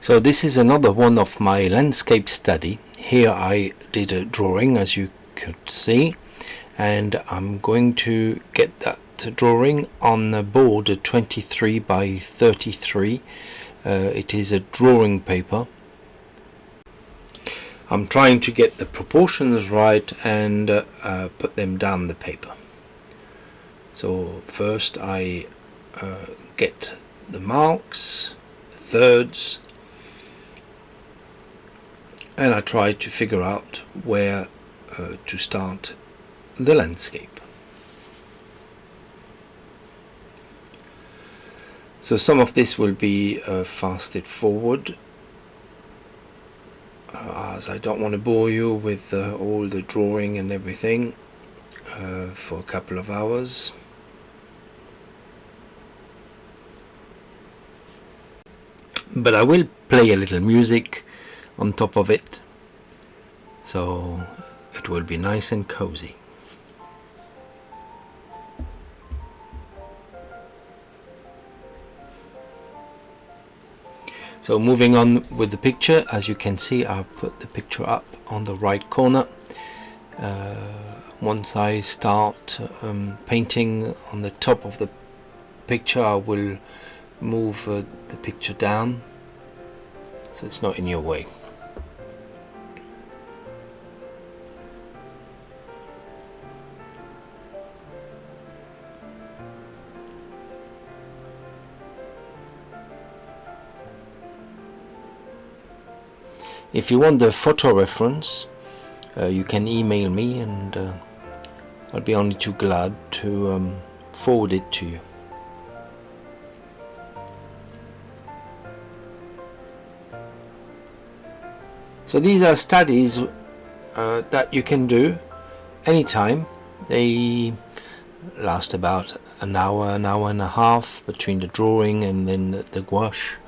So this is another one of my landscape study. Here I did a drawing, as you could see, and I'm going to get that drawing on the board, a 23 by 33. It is a drawing paper. I'm trying to get the proportions right and put them down the paper. So first I get the marks, thirds, and I try to figure out where to start the landscape. So some of this will be fasted forward, as I don't want to bore you with all the drawing and everything for a couple of hours. But I will play a little music on top of it, so it will be nice and cozy. So moving on with the picture, as you can see, I've put the picture up on the right corner. Once I start painting on the top of the picture, I will move the picture down so it's not in your way. If you want the photo reference, you can email me, and I'll be only too glad to forward it to you. So these are studies that you can do anytime. They last about an hour and a half between the drawing and then the gouache.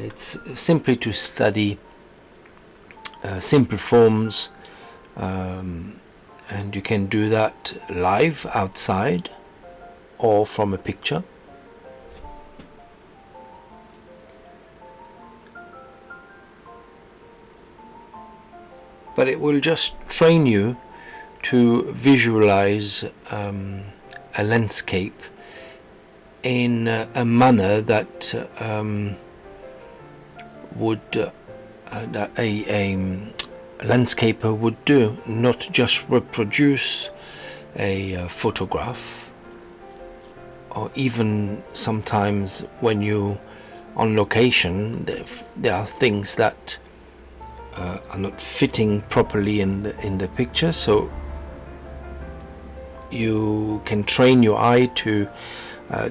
It's simply to study simple forms, and you can do that live outside or from a picture. But it will just train you to visualize a landscape in a manner that that a landscaper would do, not just reproduce a photograph, or even sometimes when you on location there are things that are not fitting properly in the picture, so you can train your eye to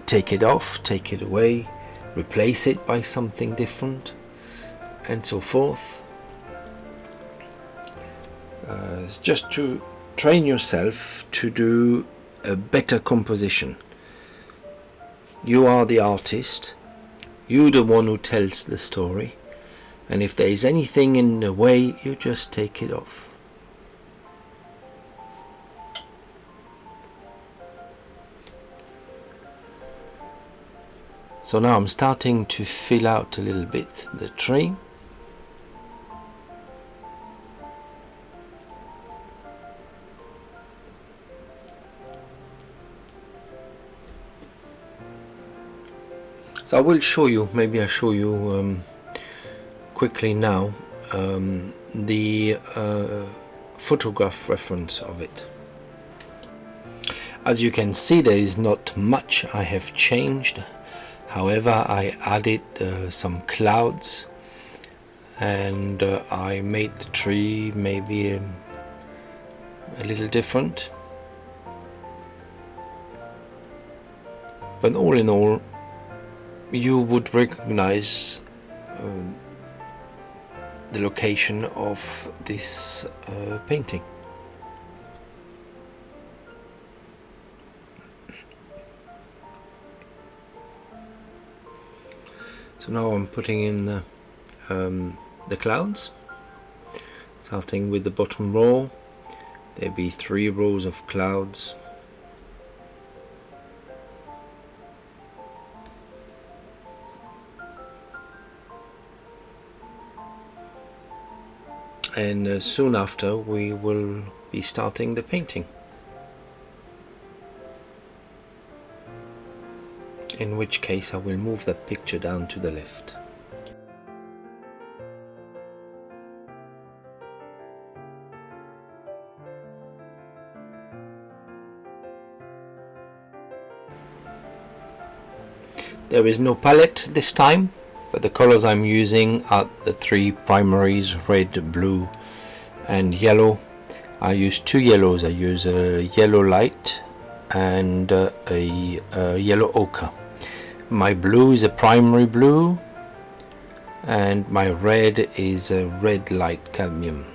take it off, take it away, replace it by something different, and so forth. It's just to train yourself to do a better composition. You are the artist, you're the one who tells the story, and if there is anything in the way, you just take it off. So now I'm starting to fill out a little bit the tree. So I will show you, maybe I'll show you quickly now the photograph reference of it. As you can see, there is not much I have changed. However, I added some clouds, and I made the tree maybe a little different. But all in all, you would recognize the location of this painting. So now I'm putting in the clouds, starting with the bottom row. There'll be 3 rows of clouds. and soon after we will be starting the painting, in which case I will move that picture down to the left. There is no palette this time, but the colors I'm using are the three primaries: red, blue and yellow. I use two yellows. I use a yellow light and a yellow ochre. My blue is a primary blue and my red is a red light cadmium.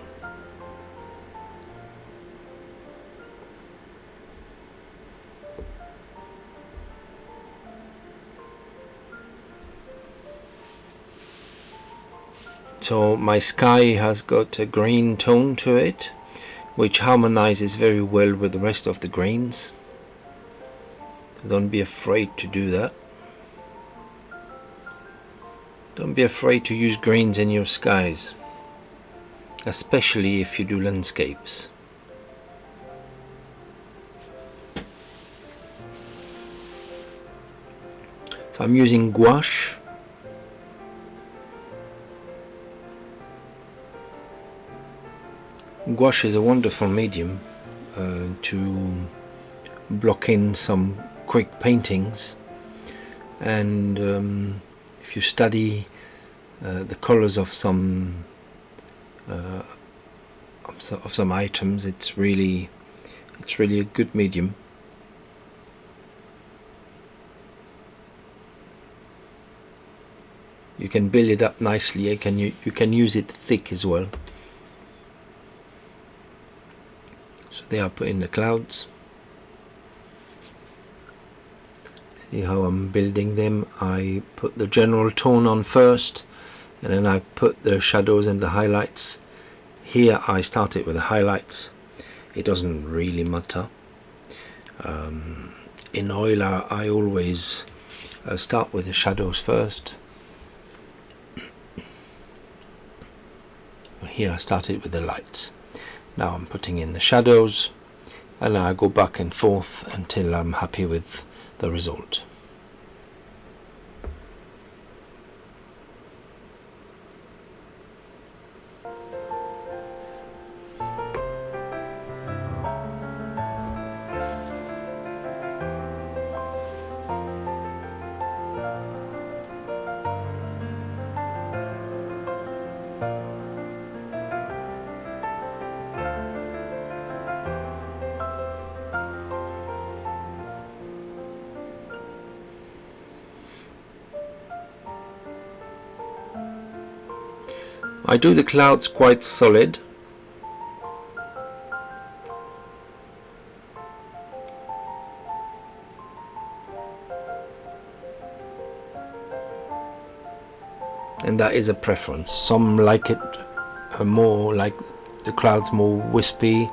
So my sky has got a green tone to it, which harmonizes very well with the rest of the greens. Don't be afraid to do that. Don't be afraid to use greens in your skies, especially if you do landscapes. So I'm using gouache. Gouache is a wonderful medium to block in some quick paintings, and if you study the colors of some items, it's really a good medium. You can build it up nicely. You can use it thick as well. So there I put in the clouds. See how I'm building them? I put the general tone on first, and then I put the shadows and the highlights. Here I started with the highlights. It doesn't really matter. In oil I always start with the shadows first. Here I started with the lights. Now I'm putting in the shadows, and I go back and forth until I'm happy with the result. I do the clouds quite solid. And that is a preference. Some like it more, like the clouds more wispy,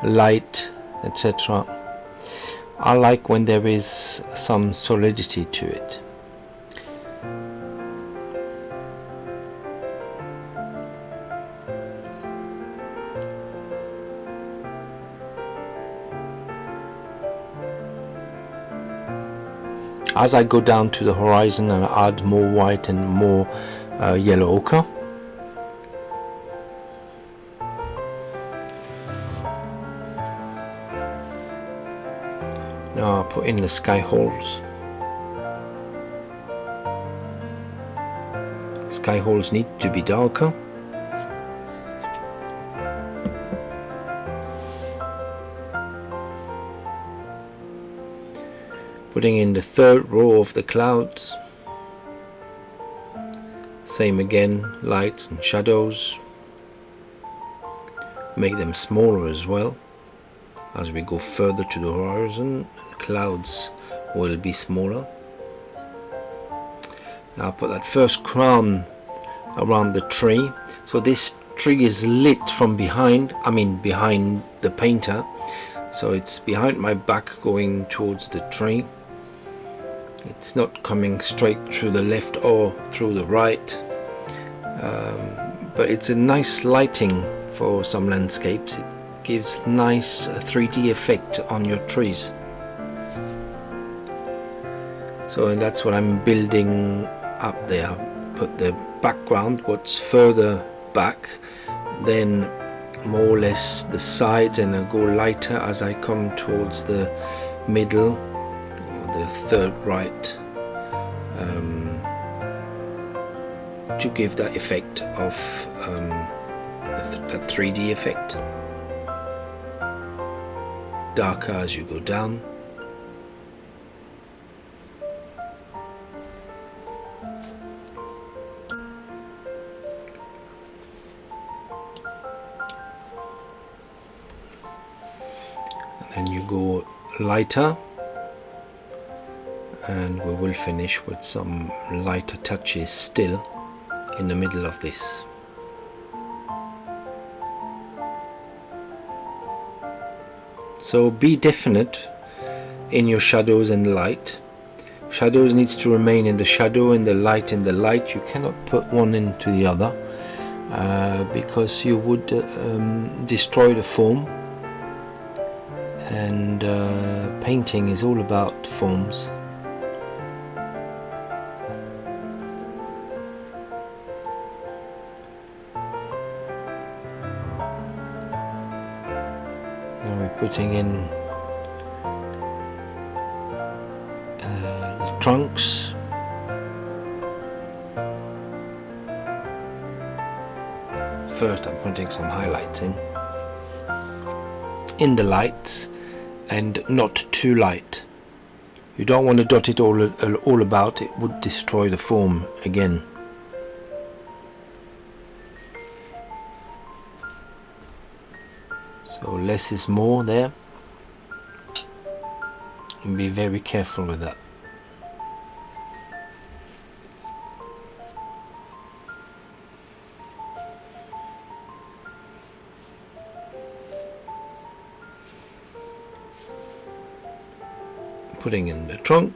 light, etc. I like when there is some solidity to it. As I go down to the horizon and add more white and more yellow ochre. Now I'll put in the sky holes. The sky holes need to be darker. Putting in the third row of the clouds. Same again, lights and shadows. Make them smaller as well. As we go further to the horizon, the clouds will be smaller. Now I'll put that first crown around the tree. So this tree is lit from behind, behind the painter. So it's behind my back going towards the tree. It's not coming straight through the left or through the right, but it's a nice lighting for some landscapes. It gives nice 3D effect on your trees. So and that's what I'm building up there. Put the background what's further back, then more or less the sides, and I go lighter as I come towards the middle or the third right, to give that effect of that 3D effect. Darker as you go down. And you go lighter, and we will finish with some lighter touches still in the middle of this. So be definite in your shadows and light. Shadows needs to remain in the shadow and the light in the light. You cannot put one into the other because you would destroy the form. And painting is all about forms. Now we're putting in the trunks. First I'm putting some highlights in the lights, and not too light. You don't want to dot it all about, it would destroy the form again. So less is more there, and be very careful with that. Putting in the trunk.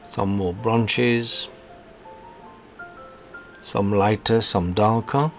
Some more branches, some lighter, some darker.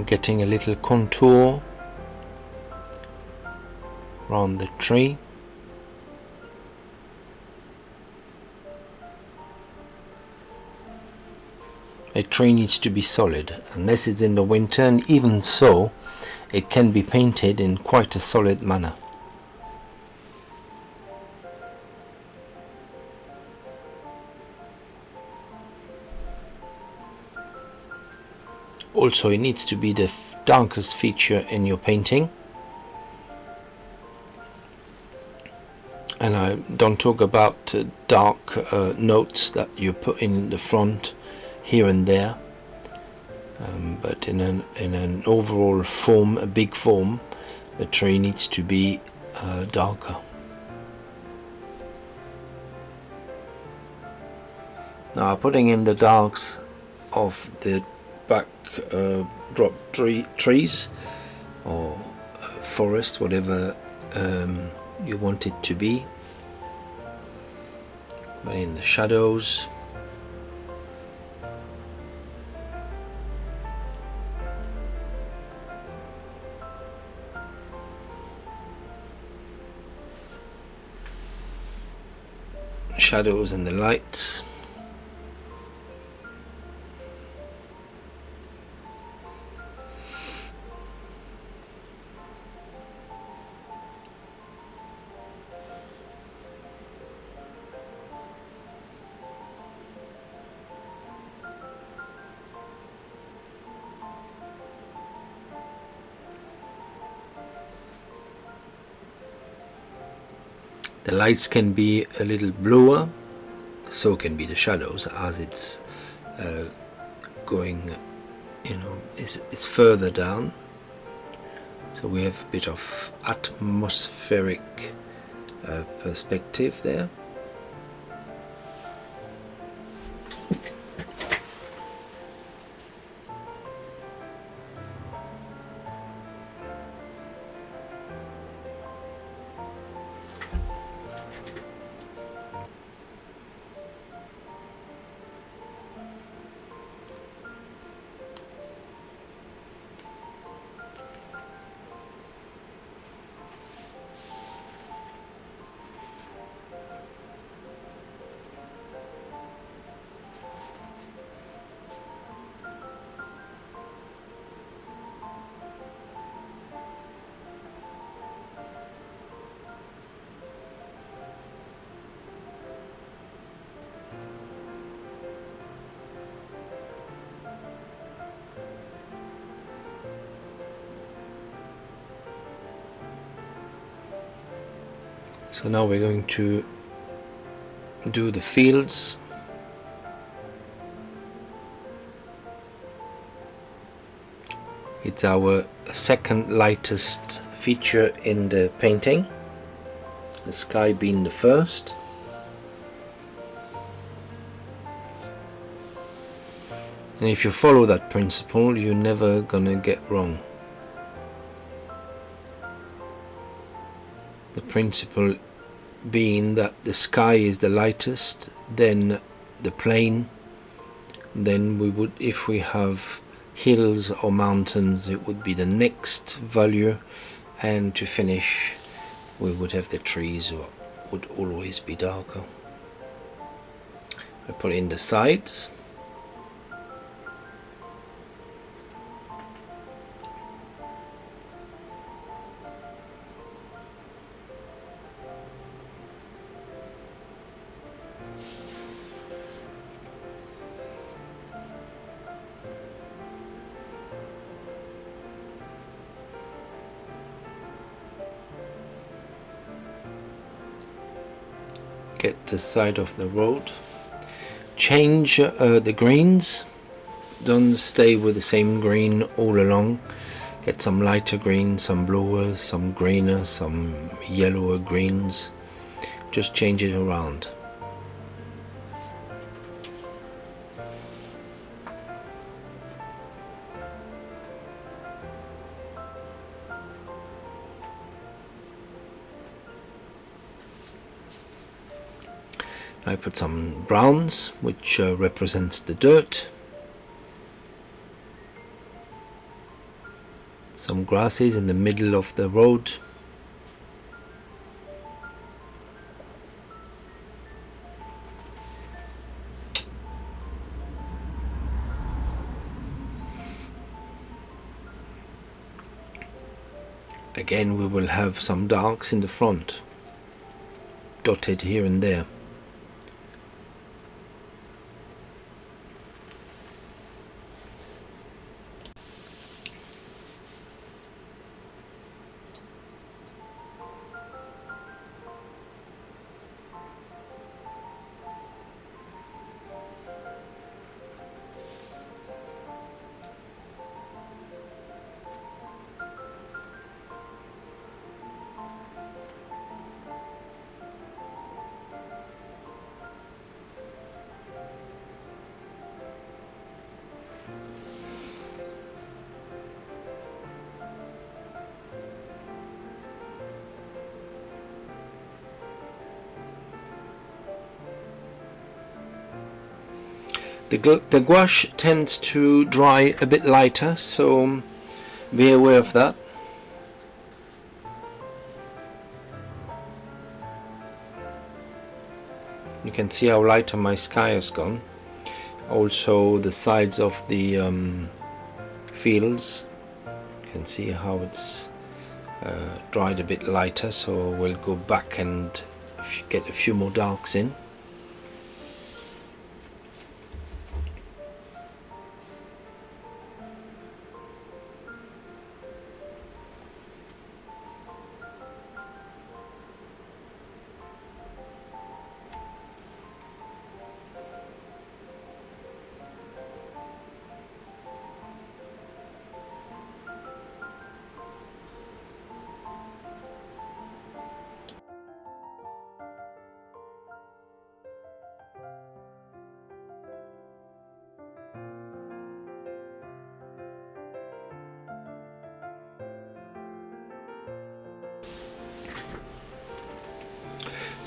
Getting a little contour around the tree. A tree needs to be solid, unless it's in the winter, and even so it can be painted in quite a solid manner. Also, it needs to be the darkest feature in your painting. And I don't talk about dark notes that you put in the front here and there, but in an overall form, a big form, the tree needs to be darker. Now, putting in the darks of the back drop trees or forest, whatever you want it to be. Put in the shadows. Shadows and the lights. The lights can be a little bluer, so can be the shadows, as it's going, it's further down. So we have a bit of atmospheric perspective there. So now we're going to do the fields. It's our second lightest feature in the painting, the sky being the first. And if you follow that principle, you're never gonna get wrong. The principle being that the sky is the lightest, then the plain, then we would, if we have hills or mountains, it would be the next value, and to finish we would have the trees, or would always be darker. I put in the sides. Get the side of the road. Change the greens. Don't stay with the same green all along. Get some lighter green, some bluer, some greener, some yellower greens. Just change it around. I put some browns, which represents the dirt. Some grasses in the middle of the road. Again, we will have some darks in the front, dotted here and there. The gouache tends to dry a bit lighter, so be aware of that. You can see how lighter my sky has gone. Also the sides of the fields, you can see how it's dried a bit lighter, so we'll go back and get a few more darks in.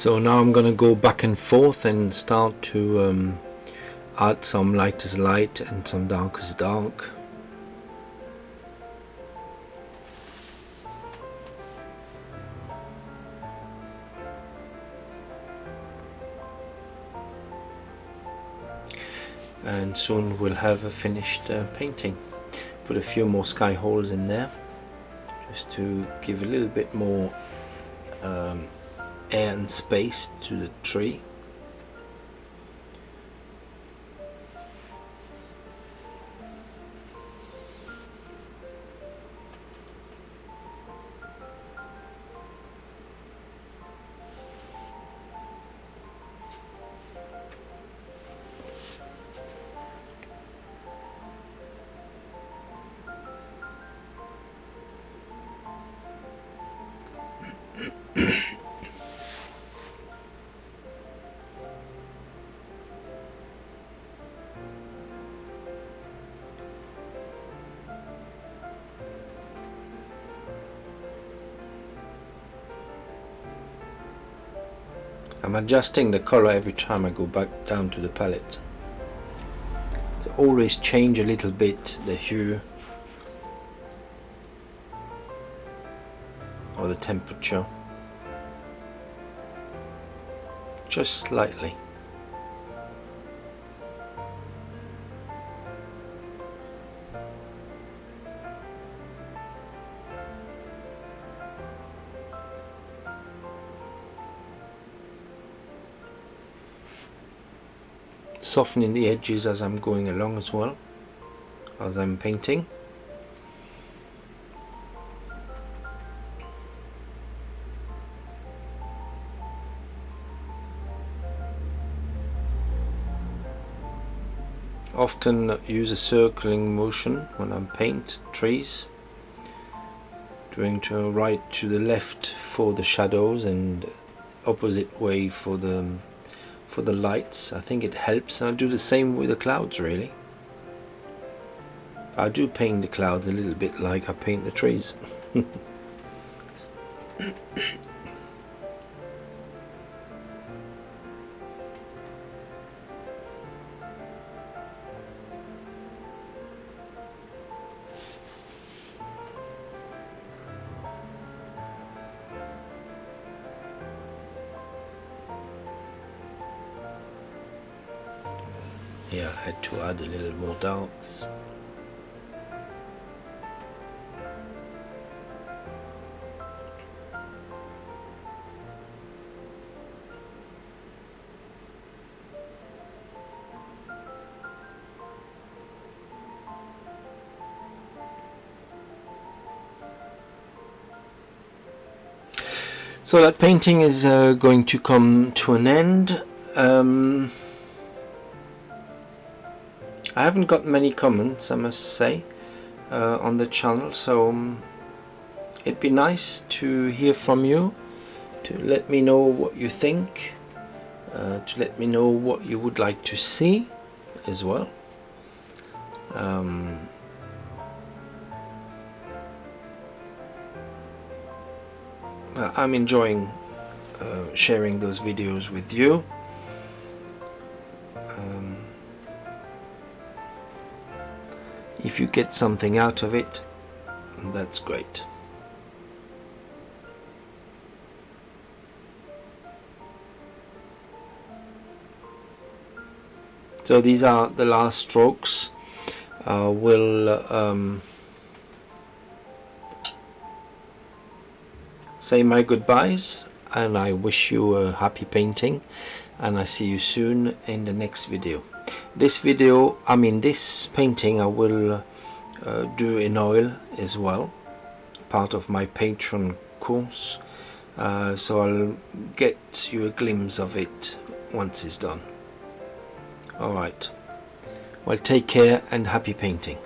So now I'm gonna go back and forth and start to add some light as light and some dark as dark. And soon we'll have a finished painting. Put a few more sky holes in there just to give a little bit more air and space to the tree. I'm adjusting the color every time I go back down to the palette. To always change a little bit the hue or the temperature, just slightly. Softening the edges as I'm going along as well, as I'm painting. Often use a circling motion when I paint trees, doing to right to the left for the shadows and opposite way for the lights. I think it helps, and I do the same with the clouds really. I do paint the clouds a little bit like I paint the trees. Yeah, I had to add a little more darks. So that painting is going to come to an end. I haven't got many comments, I must say, on the channel, so it'd be nice to hear from you, to let me know what you think, to let me know what you would like to see as well. I'm enjoying sharing those videos with you. If you get something out of it, that's great. So these are the last strokes. We'll say my goodbyes, and I wish you a happy painting, and I see you soon in the next video. This painting I will do in oil as well, part of my Patreon course, so I'll get you a glimpse of it once it's done. Alright, well, take care and happy painting.